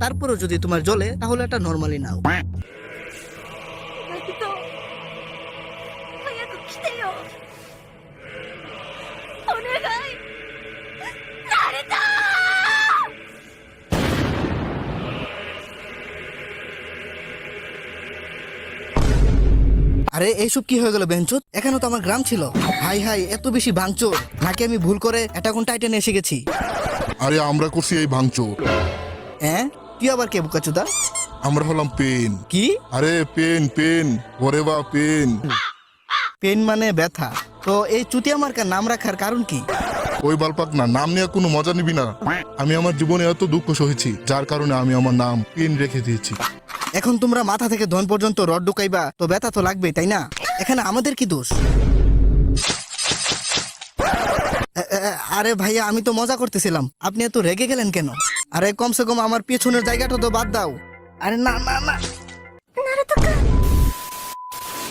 তারপরেও যদি তোমার জ্বলে তাহলে এটা নরমালি নাও। ナルト、早く来てよ。お願い。ナルト！ আরে এইসব কি হয়ে গেল বেঞ্চত? এখানে তো আমার গ্রাম ছিল। হাই হাই, এত বেশি ভাঙচুর নাকি আমি ভুল করে অ্যাটাক অন টাইটানে এসে গেছি? আরে আমরা করছি এই ভাঙচুর। হ্যাঁ, তুই আবার কে বোকাচোদা? আমরা হলাম পেন। কি আরে পেন পেন, ওরে বা পেন। পেন মানে ব্যথা? তো এই চুতিয়া মার্কার নাম রাখার কারণ কি? ওই বালপাক না, নাম নিয়ে কোনো মজা নিবি না। আমি আমার জীবনে এত দুঃখ সহেছি, যার কারণে আমি আমার নাম পেন রেখে দিয়েছি। এখন তোমরা মাথা থেকে ধন পর্যন্ত রড ঢুকাইবা, তো ব্যথা তো লাগবেই, তাই না? এখানে আমাদের কি দোষ? আরে ভাইয়া, আমি তো মজা করতেছিলাম, আপনি এত রেগে গেলেন কেন? আরে কমসে কম আমার পেছনের জায়গাটা তো বাদ দাও। আরে না না না, ナルト君、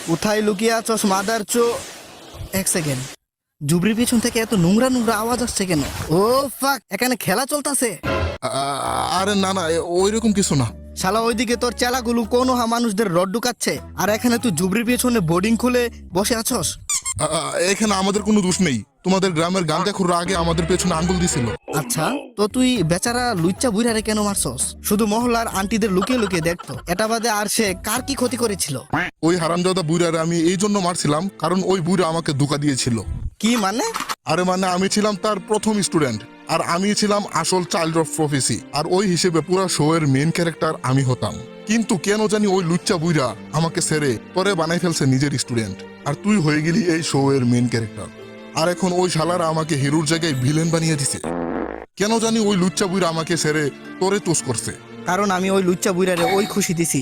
কোথায় লুকিয়ে আছস মাদার চো? এক সেকেন্ড, জুবরির পিছন থেকে এত নোংরা নোংরা আওয়াজ আসছে কেন? ও ফাক, এখানে খেলা চলতেছে। আরে না না, ওইরকম কিছু না। শালা ওইদিকে তোর চেলাগুলো কোন মানুষদের রড ঢুকাচ্ছে, আর এখানে তুই জুবরির পেছনে বোর্ডিং খুলে বসে আছস। এখানে আমাদের কোনো দোষ নেই। তোমাদের গ্রামের গাঁজাখুররা আগে আমাদের পেছনে আঙ্গুল দিছিল। আচ্ছা, তো তুই বেচারা লুচ্চা বুইরারে কেন মারছস? শুধু মহল্লার আন্টিদের লুকিয়ে লুকিয়ে দেখতো, এটা বাদে আর সে কার কি ক্ষতি করেছিল? ওই হারামজাদা বুইরারে আমি এই জন্য মারছিলাম কারণ ওই বুইরা আমাকে ধোঁকা দিয়েছিল। কি মানে? আরে মানে আমি ছিলাম তার প্রথম স্টুডেন্ট, আর আমি ছিলাম আসল চাইল্ড অফ প্রফেসি, আর ওই হিসেবে পুরো শো এর মেইন ক্যারেক্টার আমি হতাম। কিন্তু কেন জানি ওই লুচ্চা বুইরা আমাকে ছেড়ে পরে বানাই ফেলছে নিজের স্টুডেন্ট, আর তুই হয়ে গেলি এই শো এর মেইন ক্যারেক্টার। আর এখন ওই শালারা আমাকে হিরোর জায়গায় ভিলেন বানিয়ে দিছে। কেন জানি ওই লুচ্চা বুইরা আমাকে ছেড়ে তোরে তোষ করছে। কারণ আমি ওই লুচ্চা বুইরারে ওই খুশি দিছি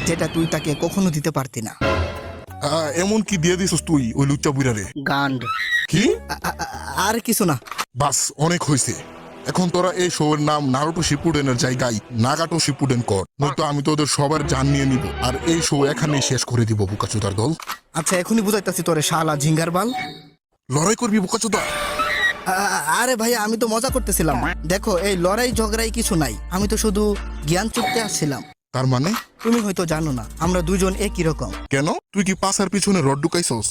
যেটা তুই তাকে কখনো দিতে পারতি না। এমন কি দিয়ে দিছিস তুই ওই লুচ্চা বুইরারে? গান্ড। কি? আর কিছু না। বাস, অনেক হয়েছে। এখন তোরা এই শো এর নাম নারুটো শিপুডেনের জায়গায় নাগাটো শিপুডেন কর, নয়তো আমি তোদের সবার জান নিয়ে নিব, আর এই শো এখানেই শেষ করে দিব বোকাচোদার দল। আচ্ছা, এখনই বুঝাইতাছি তোরে শালা ঝিঙ্গার বাল। লড়াই করবি বোকাচোদা? আরে ভাই, আমি তো মজা করতেছিলাম। দেখো, এই লড়াই ঝগড়াই কিছু নাই, আমি তো শুধু জ্ঞান চুক্তি আসছিলাম। তার মানে? তুমি হয়তো জানো না, আমরা দুজন একই রকম। কেন, তুই কি পাশার পিছনে রড ঢুকাইছস?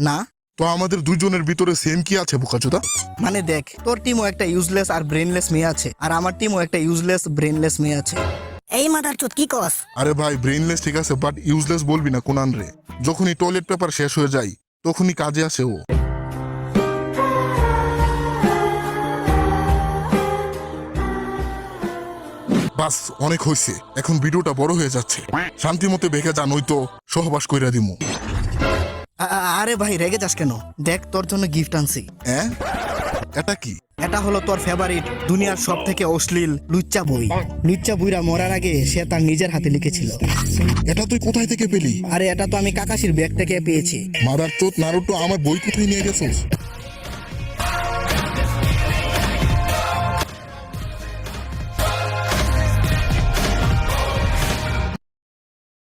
না তো আমাদের দুইজনের ভিতরে সেম কি আছে বোকাচোদা? মানে দেখ, তোর টিমও একটা ইউজলেস আর ব্রেনলেস মেয়ে আছে, আর আমার টিমও একটা ইউজলেস ব্রেনলেস মেয়ে আছে। এই মাদারচোদ কি কস? আরে ভাই, ব্রেইনলেস ঠিক আছে, বাট ইউজলেস বলবি না কোনান রে। যখনই টয়লেট পেপার শেষ হয়ে যায় তখনই কাজে আসে ও। বাস, অনেক হয়েছে, এখন ভিডিওটা বড় হয়ে যাচ্ছে। শান্তি মতে বেঁকে যা, নয়তো সহবাস কইরা দিমু। আরে ভাই, রেগে যাস কেন? দেখ, তোর জন্য গিফট আনছি। হ্যাঁ, এটা কি? এটা হলো তোর ফেভারিট দুনিয়ার সব থেকে অশ্লীল লুচ্চা বই। লুচ্চা বুইরা মরার আগে সে তার নিজের হাতে লিখেছিল। এটা তুই কোথায় থেকে পেলি? আরে এটা তো আমি কাকাশির ব্যাগ থেকে পেয়েছি। মাদার চোদ নারুটো, আমার বই কোথায় নিয়ে গেছিস?